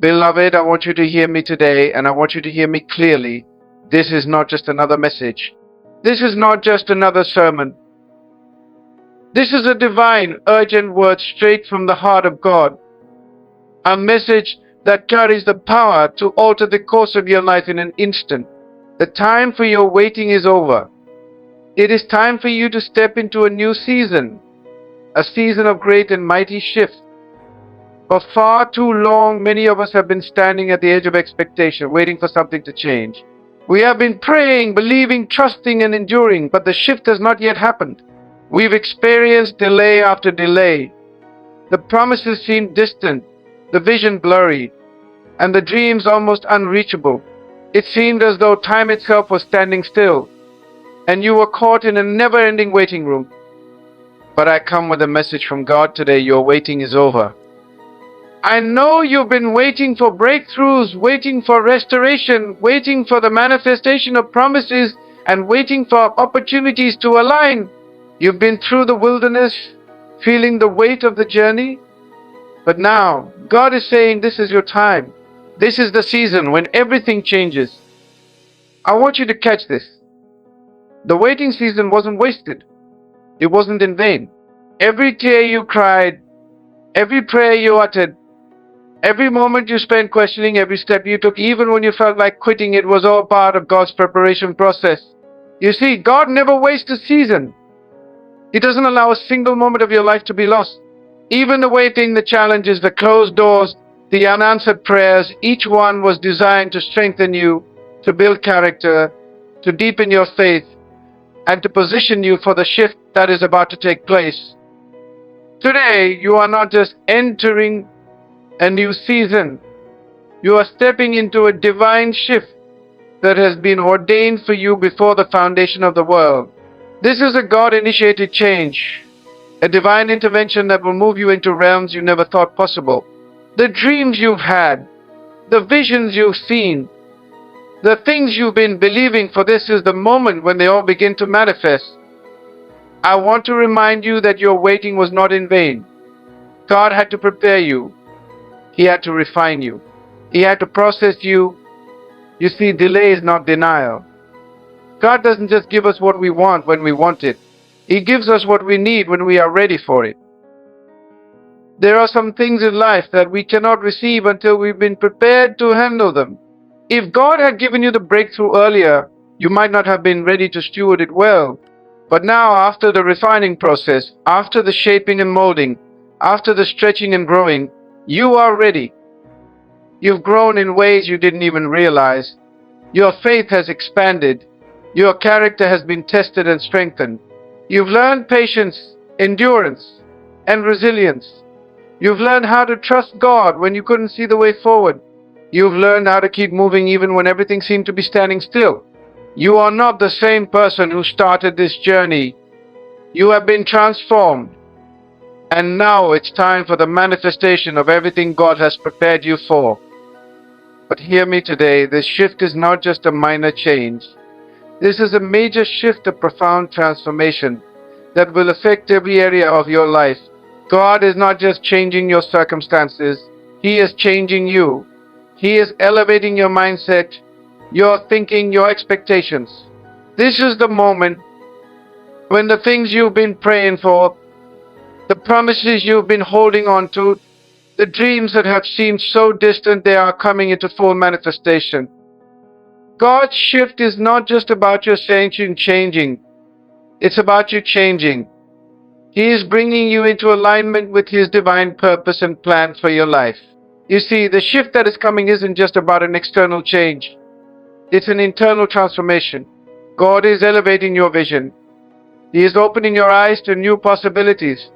Beloved, I want you to hear me today, and I want you to hear me clearly. This is not just another message. This is not just another sermon. This is a divine, urgent word straight from the heart of God. A message that carries the power to alter the course of your life in an instant. The time for your waiting is over. It is time for you to step into a new season, a season of great and mighty shift. For far too long, many of us have been standing at the edge of expectation, waiting for something to change. We have been praying, believing, trusting, and enduring, but the shift has not yet happened. We've experienced delay after delay. The promises seem distant, the vision blurry, and the dreams almost unreachable. It seemed as though time itself was standing still, and you were caught in a never-ending waiting room. But I come with a message from God today. Your waiting is over. I know you've been waiting for breakthroughs, waiting for restoration, waiting for the manifestation of promises, and waiting for opportunities to align. You've been through the wilderness, feeling the weight of the journey. But now, God is saying this is your time. This is the season when everything changes. I want you to catch this. The waiting season wasn't wasted. It wasn't in vain. Every tear you cried, every prayer you uttered, every moment you spent questioning, every step you took, even when you felt like quitting, it was all part of God's preparation process. You see, God never wastes a season. He doesn't allow a single moment of your life to be lost. Even the waiting, the challenges, the closed doors, the unanswered prayers, each one was designed to strengthen you, to build character, to deepen your faith, and to position you for the shift that is about to take place. Today, you are not just entering a new season. You are stepping into a divine shift that has been ordained for you before the foundation of the world. This is a God-initiated change, a divine intervention that will move you into realms you never thought possible. The dreams you've had, the visions you've seen, the things you've been believing for, this is the moment when they all begin to manifest. I want to remind you that your waiting was not in vain. God had to prepare you. He had to refine you. He had to process you. You see, delay is not denial. God doesn't just give us what we want when we want it. He gives us what we need when we are ready for it. There are some things in life that we cannot receive until we've been prepared to handle them. If God had given you the breakthrough earlier, you might not have been ready to steward it well. But now, after the refining process, after the shaping and molding, after the stretching and growing, you are ready. You've grown in ways you didn't even realize. Your faith has expanded. Your character has been tested and strengthened. You've learned patience, endurance, and resilience. You've learned how to trust God when you couldn't see the way forward. You've learned how to keep moving even when everything seemed to be standing still. You are not the same person who started this journey. You have been transformed. And now it's time for the manifestation of everything God has prepared you for. But hear me today, this shift is not just a minor change. This is a major shift, a profound transformation that will affect every area of your life. God is not just changing your circumstances, He is changing you. He is elevating your mindset, your thinking, your expectations. This is the moment when the things you've been praying for, the promises you've been holding on to, the dreams that have seemed so distant, they are coming into full manifestation. God's shift is not just about your changing. It's about you changing. He is bringing you into alignment with His divine purpose and plan for your life. You see, the shift that is coming isn't just about an external change. It's an internal transformation. God is elevating your vision. He is opening your eyes to new possibilities.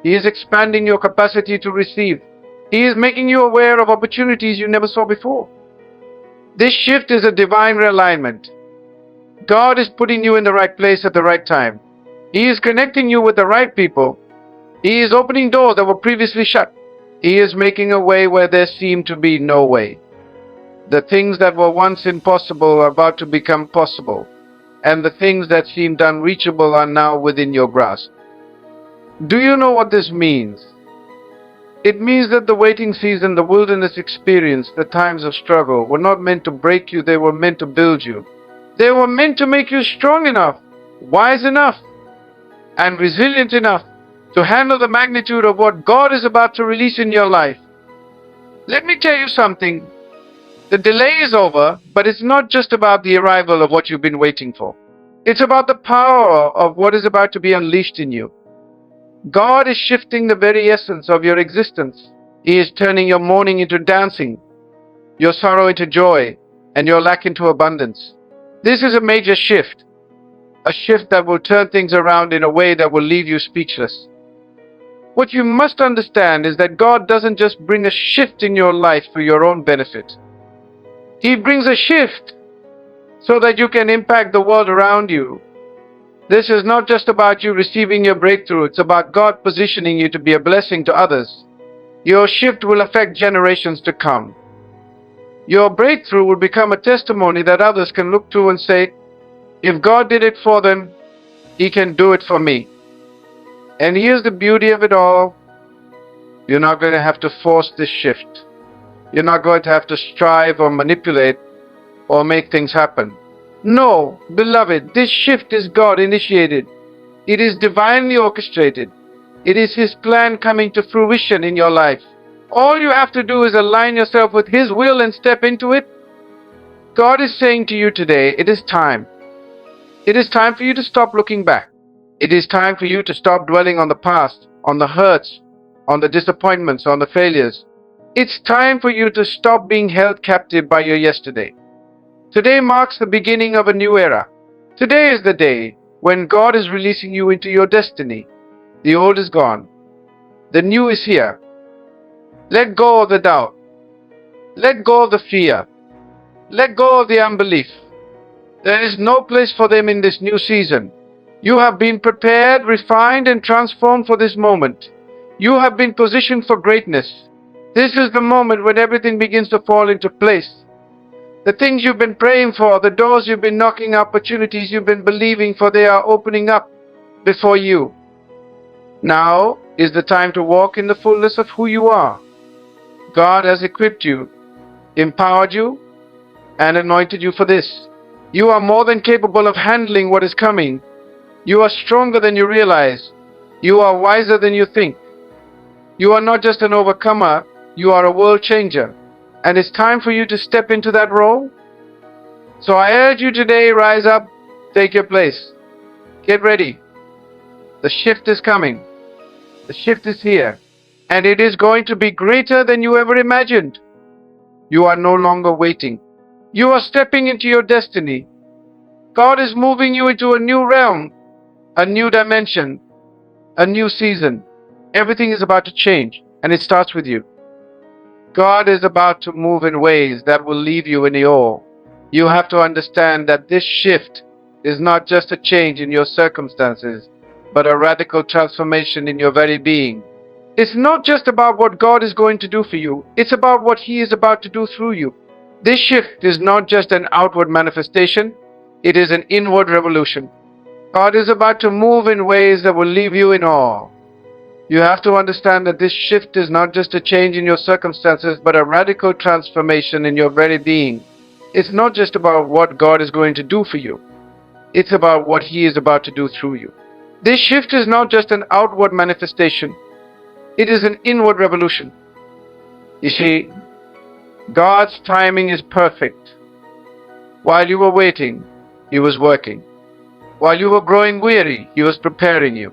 He is expanding your capacity to receive. He is making you aware of opportunities you never saw before. This shift is a divine realignment. God is putting you in the right place at the right time. He is connecting you with the right people. He is opening doors that were previously shut. He is making a way where there seemed to be no way. The things that were once impossible are about to become possible, and the things that seemed unreachable are now within your grasp. Do you know what this means? It means that the waiting season, the wilderness experience, the times of struggle were not meant to break you, they were meant to build you. They were meant to make you strong enough, wise enough, and resilient enough to handle the magnitude of what God is about to release in your life. Let me tell you something. The delay is over, but it's not just about the arrival of what you've been waiting for. It's about the power of what is about to be unleashed in you. God is shifting the very essence of your existence. He is turning your mourning into dancing, your sorrow into joy, and your lack into abundance. This is a major shift, a shift that will turn things around in a way that will leave you speechless. What you must understand is that God doesn't just bring a shift in your life for your own benefit. He brings a shift so that you can impact the world around you. This is not just about you receiving your breakthrough, it's about God positioning you to be a blessing to others. Your shift will affect generations to come. Your breakthrough will become a testimony that others can look to and say, if God did it for them, He can do it for me. And here's the beauty of it all. You're not going to have to force this shift. You're not going to have to strive or manipulate or make things happen. No, beloved, this shift is God initiated. It is divinely orchestrated. It is His plan coming to fruition in your life. All you have to do is align yourself with His will and step into it. God is saying to you today, it is time. It is time for you to stop looking back. It is time for you to stop dwelling on the past, on the hurts, on the disappointments, on the failures. It's time for you to stop being held captive by your yesterday. Today marks the beginning of a new era. Today is the day when God is releasing you into your destiny. The old is gone. The new is here. Let go of the doubt. Let go of the fear. Let go of the unbelief. There is no place for them in this new season. You have been prepared, refined, and transformed for this moment. You have been positioned for greatness. This is the moment when everything begins to fall into place. The things you've been praying for, the doors you've been knocking, opportunities you've been believing for, they are opening up before you. Now is the time to walk in the fullness of who you are. God has equipped you, empowered you, and anointed you for this. You are more than capable of handling what is coming. You are stronger than you realize. You are wiser than you think. You are not just an overcomer, you are a world changer. And it's time for you to step into that role. So I urge you today, rise up, take your place. Get ready. The shift is coming. The shift is here. And it is going to be greater than you ever imagined. You are no longer waiting. You are stepping into your destiny. God is moving you into a new realm, a new dimension, a new season. Everything is about to change, and it starts with you. God is about to move in ways that will leave you in awe. You have to understand that this shift is not just a change in your circumstances, but a radical transformation in your very being. It's not just about what God is going to do for you, it's about what He is about to do through you. This shift is not just an outward manifestation, it is an inward revolution. God is about to move in ways that will leave you in awe. You have to understand that this shift is not just a change in your circumstances, but a radical transformation in your very being. It's not just about what God is going to do for you. It's about what He is about to do through you. This shift is not just an outward manifestation. It is an inward revolution. You see, God's timing is perfect. While you were waiting, He was working. While you were growing weary, He was preparing you.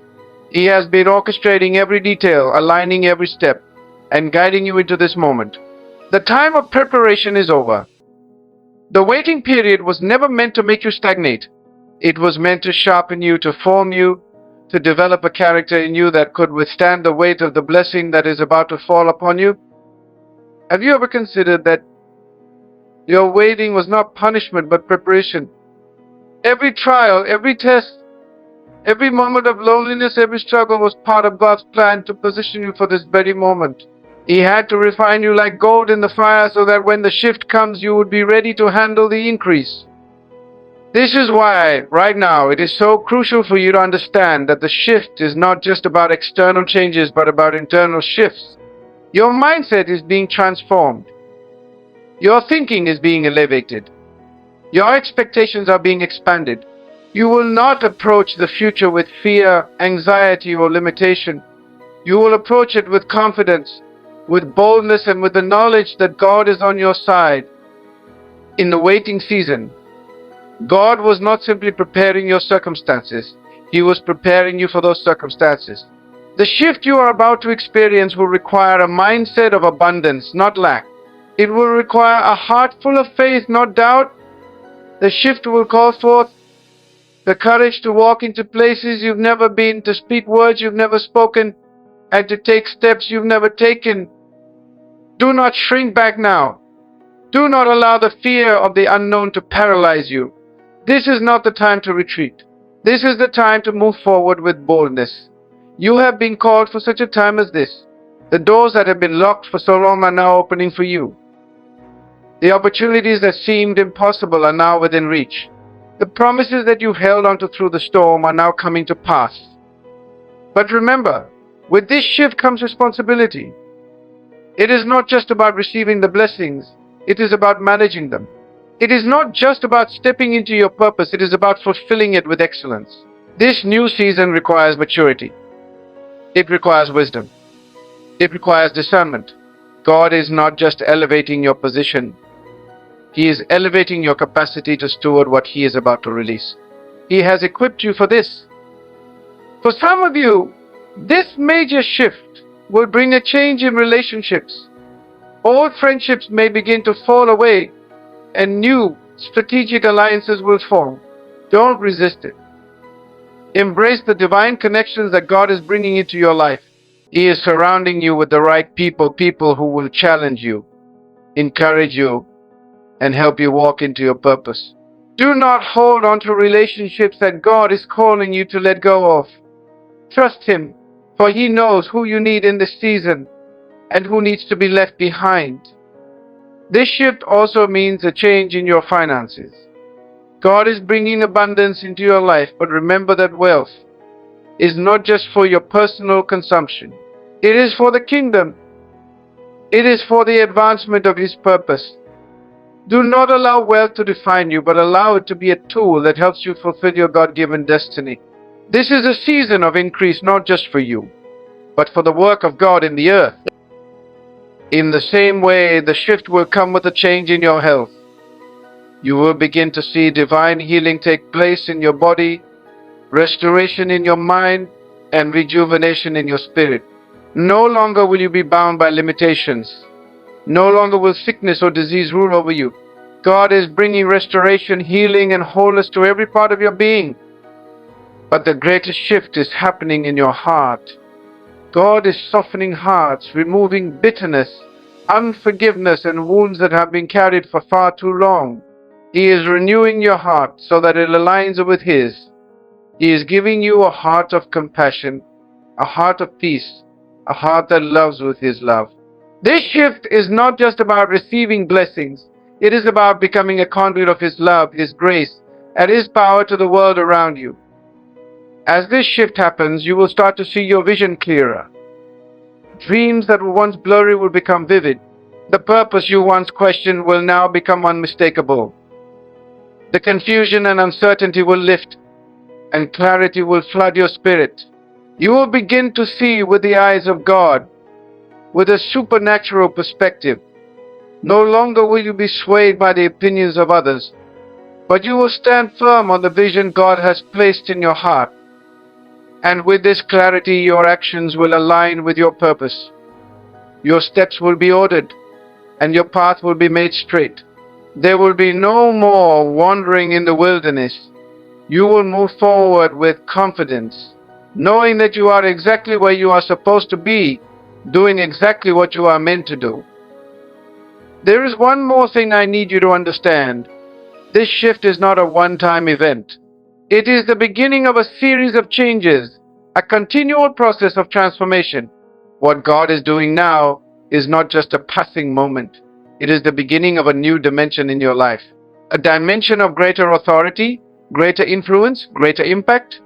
He has been orchestrating every detail, aligning every step, and guiding you into this moment. The time of preparation is over. The waiting period was never meant to make you stagnate. It was meant to sharpen you, to form you, to develop a character in you that could withstand the weight of the blessing that is about to fall upon you. Have you ever considered that your waiting was not punishment but preparation? Every trial, every test, every moment of loneliness, every struggle was part of God's plan to position you for this very moment. He had to refine you like gold in the fire so that when the shift comes, you would be ready to handle the increase. This is why, right now, it is so crucial for you to understand that the shift is not just about external changes, but about internal shifts. Your mindset is being transformed. Your thinking is being elevated. Your expectations are being expanded. You will not approach the future with fear, anxiety, or limitation. You will approach it with confidence, with boldness, and with the knowledge that God is on your side. In the waiting season, God was not simply preparing your circumstances, He was preparing you for those circumstances. The shift you are about to experience will require a mindset of abundance, not lack. It will require a heart full of faith, not doubt. The shift will call forth the courage to walk into places you've never been, to speak words you've never spoken, and to take steps you've never taken. Do not shrink back now. Do not allow the fear of the unknown to paralyze you. This is not the time to retreat. This is the time to move forward with boldness. You have been called for such a time as this. The doors that have been locked for so long are now opening for you. The opportunities that seemed impossible are now within reach. The promises that you held onto through the storm are now coming to pass. But remember, with this shift comes responsibility. It is not just about receiving the blessings, it is about managing them. It is not just about stepping into your purpose, it is about fulfilling it with excellence. This new season requires maturity. It requires wisdom. It requires discernment. God is not just elevating your position, He is elevating your capacity to steward what He is about to release. He has equipped you for this. For some of you, this major shift will bring a change in relationships. Old friendships may begin to fall away and new strategic alliances will form. Don't resist it. Embrace the divine connections that God is bringing into your life. He is surrounding you with the right people, people who will challenge you, encourage you, and help you walk into your purpose. Do not hold on to relationships that God is calling you to let go of. Trust Him, for He knows who you need in this season and who needs to be left behind. This shift also means a change in your finances. God is bringing abundance into your life, but remember that wealth is not just for your personal consumption. It is for the kingdom. It is for the advancement of His purpose. Do not allow wealth to define you, but allow it to be a tool that helps you fulfill your God-given destiny. This is a season of increase not just for you, but for the work of God in the earth. In the same way, the shift will come with a change in your health. You will begin to see divine healing take place in your body, restoration in your mind, and rejuvenation in your spirit. No longer will you be bound by limitations. No longer will sickness or disease rule over you. God is bringing restoration, healing, and wholeness to every part of your being. But the greatest shift is happening in your heart. God is softening hearts, removing bitterness, unforgiveness, and wounds that have been carried for far too long. He is renewing your heart so that it aligns with His. He is giving you a heart of compassion, a heart of peace, a heart that loves with His love. This shift is not just about receiving blessings. It is about becoming a conduit of His love, His grace, and His power to the world around you. As this shift happens, you will start to see your vision clearer. Dreams that were once blurry will become vivid. The purpose you once questioned will now become unmistakable. The confusion and uncertainty will lift, and clarity will flood your spirit. You will begin to see with the eyes of God, with a supernatural perspective. No longer will you be swayed by the opinions of others, but you will stand firm on the vision God has placed in your heart. And with this clarity, your actions will align with your purpose. Your steps will be ordered, and your path will be made straight. There will be no more wandering in the wilderness. You will move forward with confidence, knowing that you are exactly where you are supposed to be, doing exactly what you are meant to do. There is one more thing I need you to understand. This shift is not a one-time event. It is the beginning of a series of changes, a continual process of transformation. What God is doing now is not just a passing moment. It is the beginning of a new dimension in your life, a dimension of greater authority, greater influence, greater impact.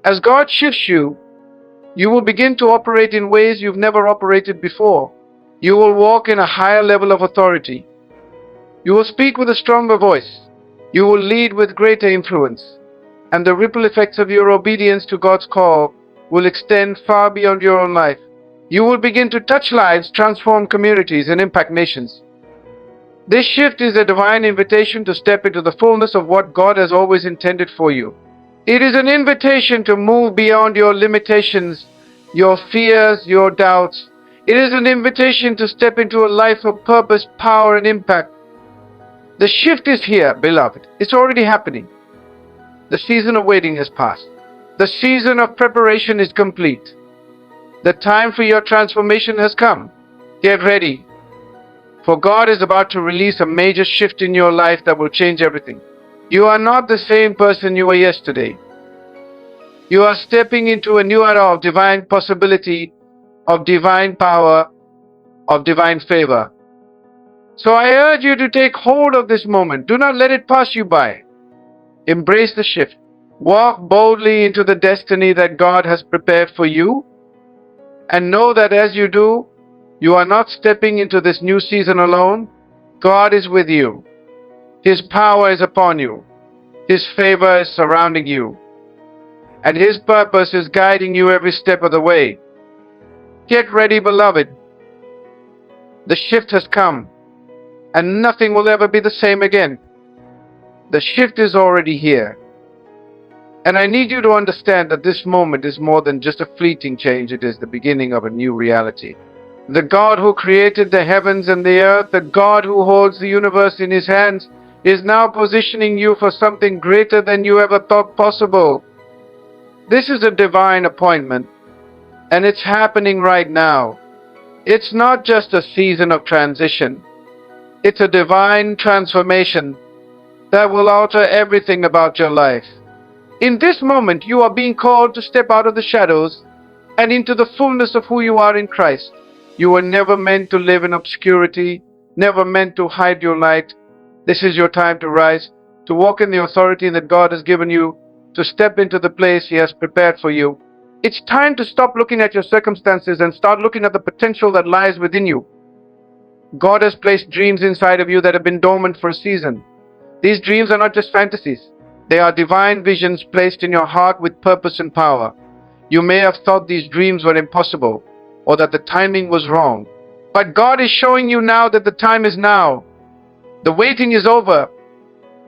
As God shifts you, You will begin to operate in ways you've never operated before. You will walk in a higher level of authority. You will speak with a stronger voice. You will lead with greater influence. And the ripple effects of your obedience to God's call will extend far beyond your own life. You will begin to touch lives, transform communities, and impact nations. This shift is a divine invitation to step into the fullness of what God has always intended for you. It is an invitation to move beyond your limitations, your fears, your doubts. It is an invitation to step into a life of purpose, power, and impact. The shift is here, beloved. It's already happening. The season of waiting has passed. The season of preparation is complete. The time for your transformation has come. Get ready, for God is about to release a major shift in your life that will change everything. You are not the same person you were yesterday. You are stepping into a new era of divine possibility, of divine power, of divine favor. So I urge you to take hold of this moment. Do not let it pass you by. Embrace the shift. Walk boldly into the destiny that God has prepared for you. And know that as you do, you are not stepping into this new season alone. God is with you. His power is upon you. His favor is surrounding you. And His purpose is guiding you every step of the way. Get ready, beloved. The shift has come, and nothing will ever be the same again. The shift is already here. And I need you to understand that this moment is more than just a fleeting change. It is the beginning of a new reality. The God who created the heavens and the earth, the God who holds the universe in His hands, is now positioning you for something greater than you ever thought possible. This is a divine appointment, and it's happening right now. It's not just a season of transition. It's a divine transformation that will alter everything about your life. In this moment, you are being called to step out of the shadows and into the fullness of who you are in Christ. You were never meant to live in obscurity, never meant to hide your light. This is your time to rise, to walk in the authority that God has given you, to step into the place He has prepared for you. It's time to stop looking at your circumstances and start looking at the potential that lies within you. God has placed dreams inside of you that have been dormant for a season. These dreams are not just fantasies. They are divine visions placed in your heart with purpose and power. You may have thought these dreams were impossible, or that the timing was wrong. But God is showing you now that the time is now. The waiting is over,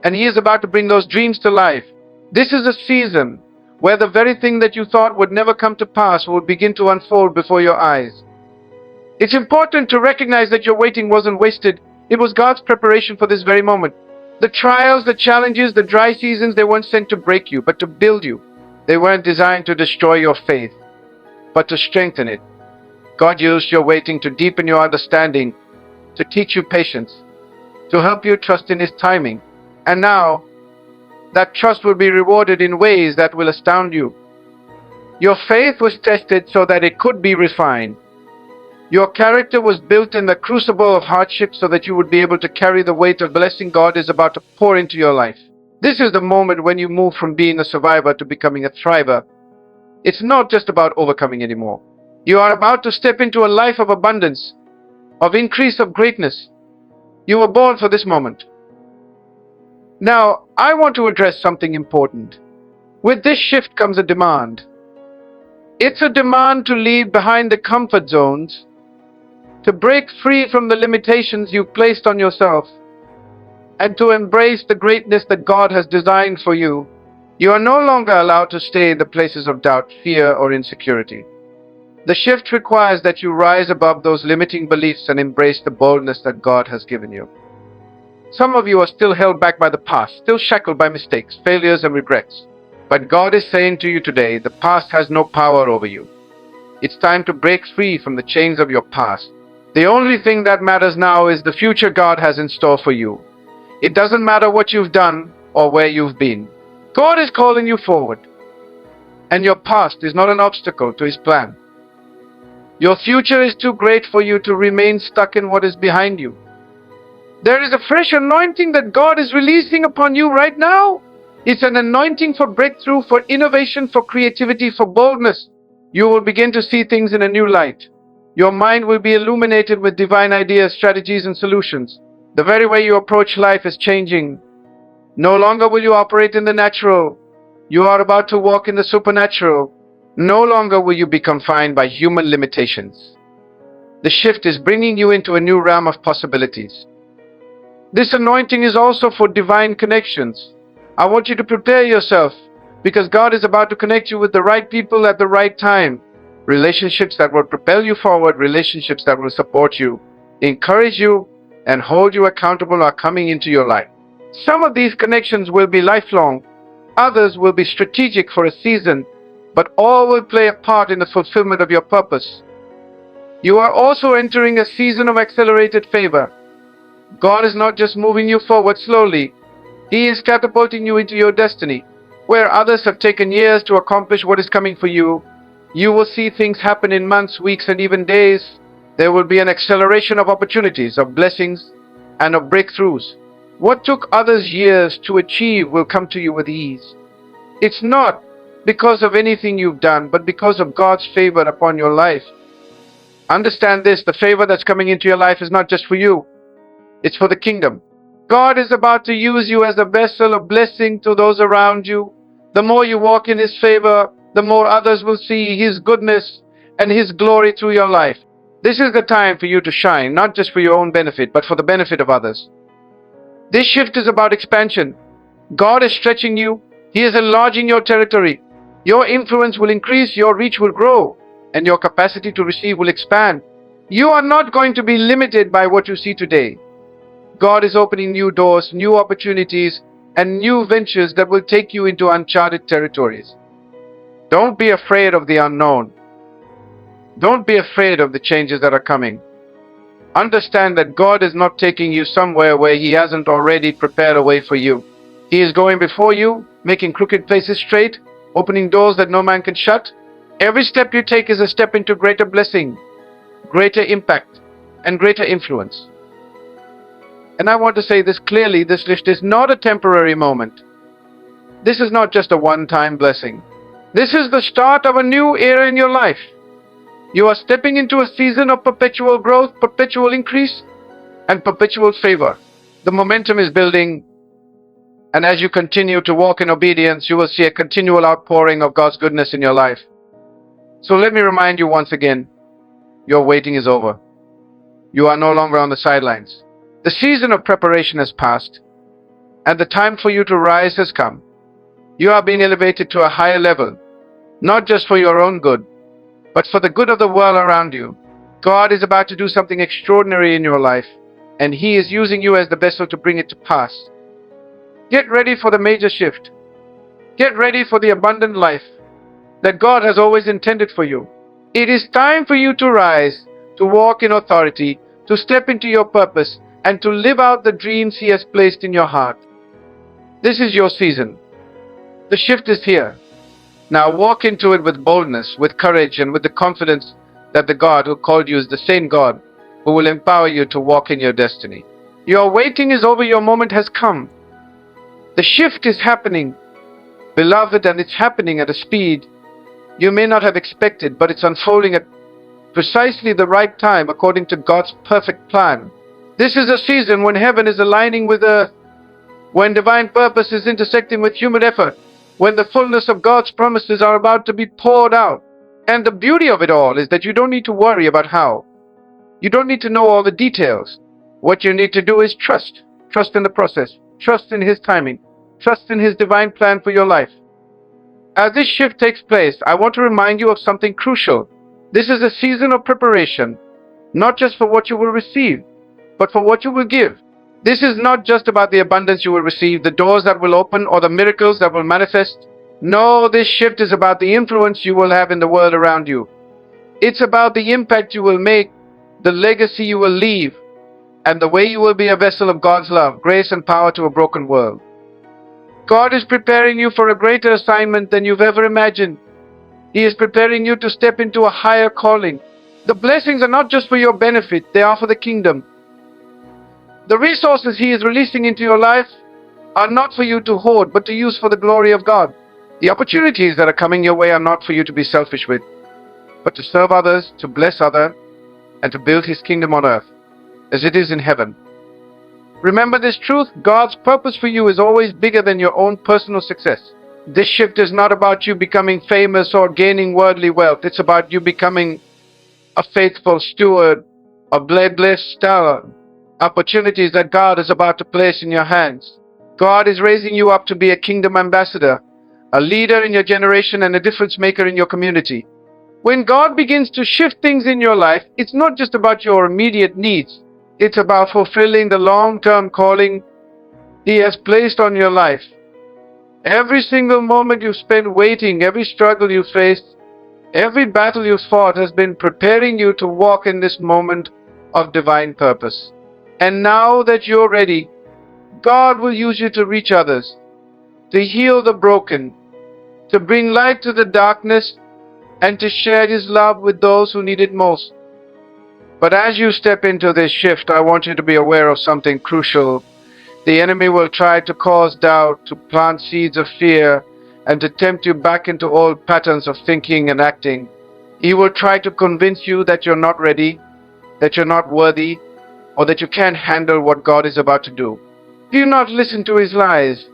and He is about to bring those dreams to life. This is a season where the very thing that you thought would never come to pass will begin to unfold before your eyes. It's important to recognize that your waiting wasn't wasted. It was God's preparation for this very moment. The trials, the challenges, the dry seasons, they weren't sent to break you, but to build you. They weren't designed to destroy your faith, but to strengthen it. God used your waiting to deepen your understanding, to teach you patience, to help you trust in His timing. And now, that trust will be rewarded in ways that will astound you. Your faith was tested so that it could be refined. Your character was built in the crucible of hardship so that you would be able to carry the weight of blessing God is about to pour into your life. This is the moment when you move from being a survivor to becoming a thriver. It's not just about overcoming anymore. You are about to step into a life of abundance, of increase, of greatness. You were born for this moment. Now, I want to address something important. With this shift comes a demand. It's a demand to leave behind the comfort zones, to break free from the limitations you've placed on yourself, and to embrace the greatness that God has designed for you. You are no longer allowed to stay in the places of doubt, fear, or insecurity. The shift requires that you rise above those limiting beliefs and embrace the boldness that God has given you. Some of you are still held back by the past, still shackled by mistakes, failures, and regrets. But God is saying to you today, the past has no power over you. It's time to break free from the chains of your past. The only thing that matters now is the future God has in store for you. It doesn't matter what you've done or where you've been. God is calling you forward. And your past is not an obstacle to His plan. Your future is too great for you to remain stuck in what is behind you. There is a fresh anointing that God is releasing upon you right now. It's an anointing for breakthrough, for innovation, for creativity, for boldness. You will begin to see things in a new light. Your mind will be illuminated with divine ideas, strategies, and solutions. The very way you approach life is changing. No longer will you operate in the natural. You are about to walk in the supernatural. No longer will you be confined by human limitations. The shift is bringing you into a new realm of possibilities. This anointing is also for divine connections. I want you to prepare yourself because God is about to connect you with the right people at the right time. Relationships that will propel you forward, relationships that will support you, encourage you, and hold you accountable are coming into your life. Some of these connections will be lifelong, others will be strategic for a season, but all will play a part in the fulfillment of your purpose. You are also entering a season of accelerated favor. God is not just moving you forward slowly, He is catapulting you into your destiny. Where others have taken years to accomplish what is coming for you, you will see things happen in months, weeks, and even days. There will be an acceleration of opportunities, of blessings, and of breakthroughs. What took others years to achieve will come to you with ease. It's not because of anything you've done, but because of God's favor upon your life. Understand this, the favor that's coming into your life is not just for you, it's for the kingdom. God is about to use you as a vessel of blessing to those around you. The more you walk in His favor, the more others will see His goodness and His glory through your life. This is the time for you to shine, not just for your own benefit, but for the benefit of others. This shift is about expansion. God is stretching you. He is enlarging your territory. Your influence will increase, your reach will grow, and your capacity to receive will expand. You are not going to be limited by what you see today. God is opening new doors, new opportunities, and new ventures that will take you into uncharted territories. Don't be afraid of the unknown. Don't be afraid of the changes that are coming. Understand that God is not taking you somewhere where He hasn't already prepared a way for you. He is going before you, making crooked places straight, opening doors that no man can shut. Every step you take is a step into greater blessing, greater impact, and greater influence. And I want to say this clearly, this lift is not a temporary moment. This is not just a one-time blessing. This is the start of a new era in your life. You are stepping into a season of perpetual growth, perpetual increase, and perpetual favor. The momentum is building, and as you continue to walk in obedience, you will see a continual outpouring of God's goodness in your life. So let me remind you once again, your waiting is over. You are no longer on the sidelines. The season of preparation has passed, and the time for you to rise has come. You are being elevated to a higher level, not just for your own good, but for the good of the world around you. God is about to do something extraordinary in your life, and He is using you as the vessel to bring it to pass. Get ready for the major shift. Get ready for the abundant life that God has always intended for you. It is time for you to rise, to walk in authority, to step into your purpose, and to live out the dreams He has placed in your heart. This is your season. The shift is here. Now walk into it with boldness, with courage, and with the confidence that the God who called you is the same God who will empower you to walk in your destiny. Your waiting is over, your moment has come. The shift is happening, beloved, and it's happening at a speed you may not have expected, but it's unfolding at precisely the right time according to God's perfect plan. This is a season when heaven is aligning with earth, when divine purpose is intersecting with human effort, when the fullness of God's promises are about to be poured out. And the beauty of it all is that you don't need to worry about how. You don't need to know all the details. What you need to do is trust. Trust in the process. Trust in His timing. Trust in His divine plan for your life. As this shift takes place, I want to remind you of something crucial. This is a season of preparation, not just for what you will receive, but for what you will give. This is not just about the abundance you will receive, the doors that will open, or the miracles that will manifest. No, this shift is about the influence you will have in the world around you. It's about the impact you will make, the legacy you will leave, and the way you will be a vessel of God's love, grace, and power to a broken world. God is preparing you for a greater assignment than you've ever imagined. He is preparing you to step into a higher calling. The blessings are not just for your benefit, they are for the kingdom. The resources He is releasing into your life are not for you to hoard, but to use for the glory of God. The opportunities that are coming your way are not for you to be selfish with. but to serve others, to bless others, and to build His kingdom on earth, as it is in heaven. Remember this truth: God's purpose for you is always bigger than your own personal success. This shift is not about you becoming famous or gaining worldly wealth. It's about you becoming a faithful steward of blessed opportunities that God is about to place in your hands. God is raising you up to be a kingdom ambassador, a leader in your generation, and a difference maker in your community. When God begins to shift things in your life, it's not just about your immediate needs. It's about fulfilling the long-term calling He has placed on your life. Every single moment you spend waiting, every struggle you faced, every battle you fought has been preparing you to walk in this moment of divine purpose. And now that you're ready, God will use you to reach others, to heal the broken, to bring light to the darkness, and to share His love with those who need it most. But as you step into this shift, I want you to be aware of something crucial. The enemy will try to cause doubt, to plant seeds of fear, and to tempt you back into old patterns of thinking and acting. He will try to convince you that you're not ready, that you're not worthy, or that you can't handle what God is about to do. Do not listen to his lies.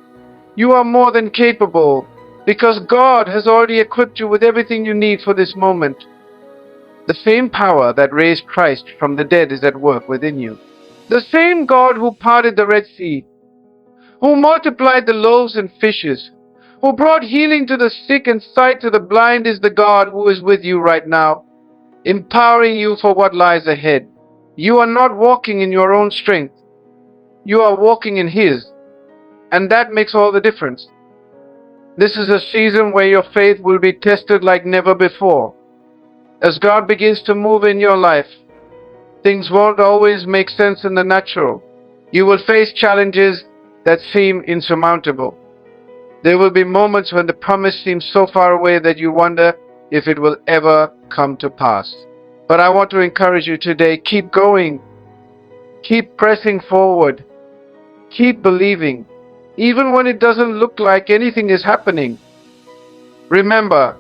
You are more than capable, because God has already equipped you with everything you need for this moment. The same power that raised Christ from the dead is at work within you. The same God who parted the Red Sea, who multiplied the loaves and fishes, who brought healing to the sick and sight to the blind, is the God who is with you right now, empowering you for what lies ahead. You are not walking in your own strength. You are walking in His, and that makes all the difference. This is a season where your faith will be tested like never before. As God begins to move in your life, things won't always make sense in the natural. You will face challenges that seem insurmountable. There will be moments when the promise seems so far away that you wonder if it will ever come to pass. But I want to encourage you today, keep going. Keep pressing forward. Keep believing, even when it doesn't look like anything is happening. Remember,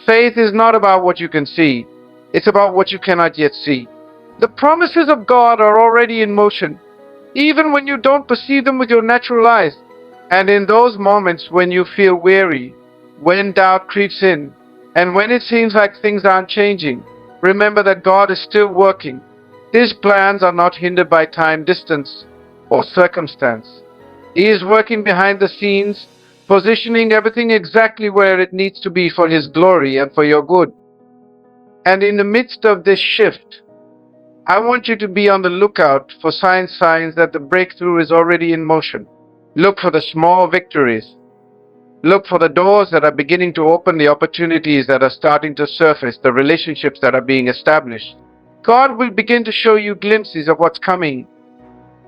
faith is not about what you can see. It's about what you cannot yet see. The promises of God are already in motion, even when you don't perceive them with your natural eyes. And in those moments when you feel weary, when doubt creeps in, and when it seems like things aren't changing, remember that God is still working. His plans are not hindered by time, distance, or circumstance. He is working behind the scenes, positioning everything exactly where it needs to be for His glory and for your good. And in the midst of this shift, I want you to be on the lookout for signs that the breakthrough is already in motion. Look for the small victories. Look for the doors that are beginning to open, the opportunities that are starting to surface, the relationships that are being established. God will begin to show you glimpses of what's coming,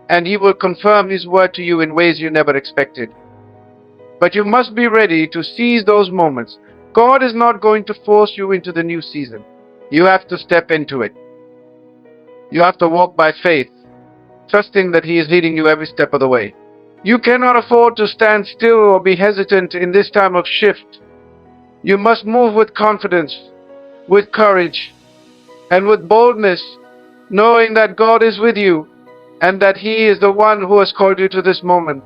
and He will confirm His word to you in ways you never expected. But you must be ready to seize those moments. God is not going to force you into the new season. You have to step into it. You have to walk by faith, trusting that He is leading you every step of the way. You cannot afford to stand still or be hesitant in this time of shift. You must move with confidence, with courage, and with boldness, knowing that God is with you and that He is the one who has called you to this moment.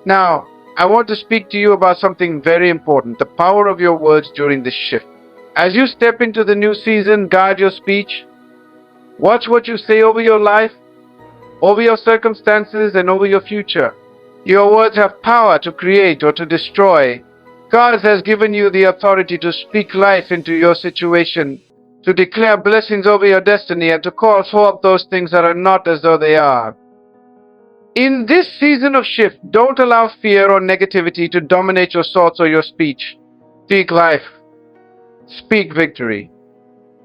Now, I want to speak to you about something very important, the power of your words during this shift. As you step into the new season, guard your speech. Watch what you say over your life, over your circumstances, and over your future. Your words have power to create or to destroy. God has given you the authority to speak life into your situation, to declare blessings over your destiny, and to call forth those things that are not as though they are. In this season of shift, don't allow fear or negativity to dominate your thoughts or your speech. Speak life. Speak victory.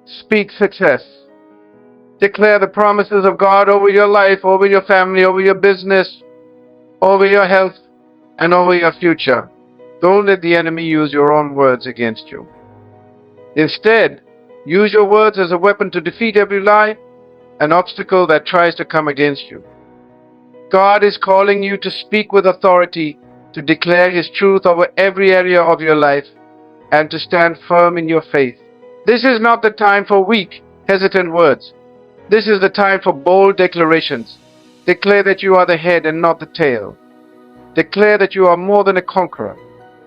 Speak success. Declare the promises of God over your life, over your family, over your business, over your health, and over your future. Don't let the enemy use your own words against you. Instead, use your words as a weapon to defeat every lie and obstacle that tries to come against you. God is calling you to speak with authority, to declare His truth over every area of your life, and to stand firm in your faith. This is not the time for weak, hesitant words. This is the time for bold declarations. Declare that you are the head and not the tail. Declare that you are more than a conqueror.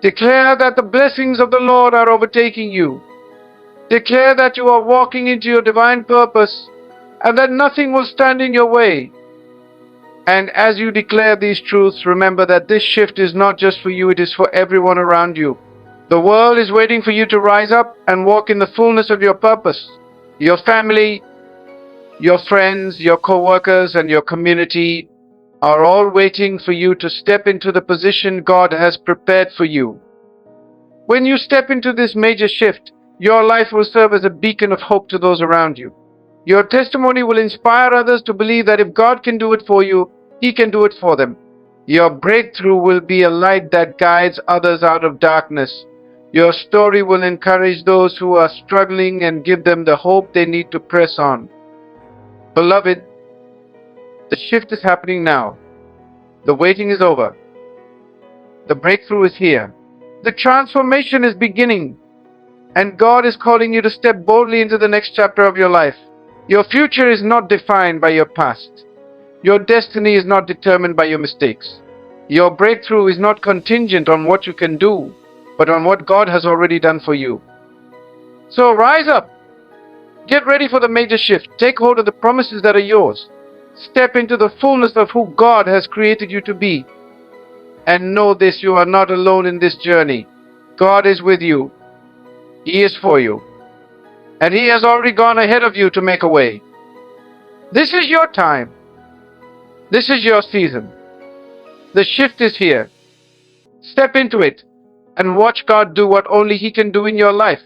Declare that the blessings of the Lord are overtaking you. Declare that you are walking into your divine purpose and that nothing will stand in your way. And as you declare these truths, remember that this shift is not just for you, it is for everyone around you. The world is waiting for you to rise up and walk in the fullness of your purpose. Your family, your friends, your co-workers, and your community are all waiting for you to step into the position God has prepared for you. When you step into this major shift, your life will serve as a beacon of hope to those around you. Your testimony will inspire others to believe that if God can do it for you, He can do it for them. Your breakthrough will be a light that guides others out of darkness. Your story will encourage those who are struggling and give them the hope they need to press on. Beloved, the shift is happening now. The waiting is over. The breakthrough is here. The transformation is beginning. And God is calling you to step boldly into the next chapter of your life. Your future is not defined by your past. Your destiny is not determined by your mistakes. Your breakthrough is not contingent on what you can do, but on what God has already done for you. So rise up. Get ready for the major shift. Take hold of the promises that are yours. Step into the fullness of who God has created you to be. And know this, you are not alone in this journey. God is with you. He is for you. And He has already gone ahead of you to make a way. This is your time. This is your season. The shift is here. Step into it and watch God do what only He can do in your life.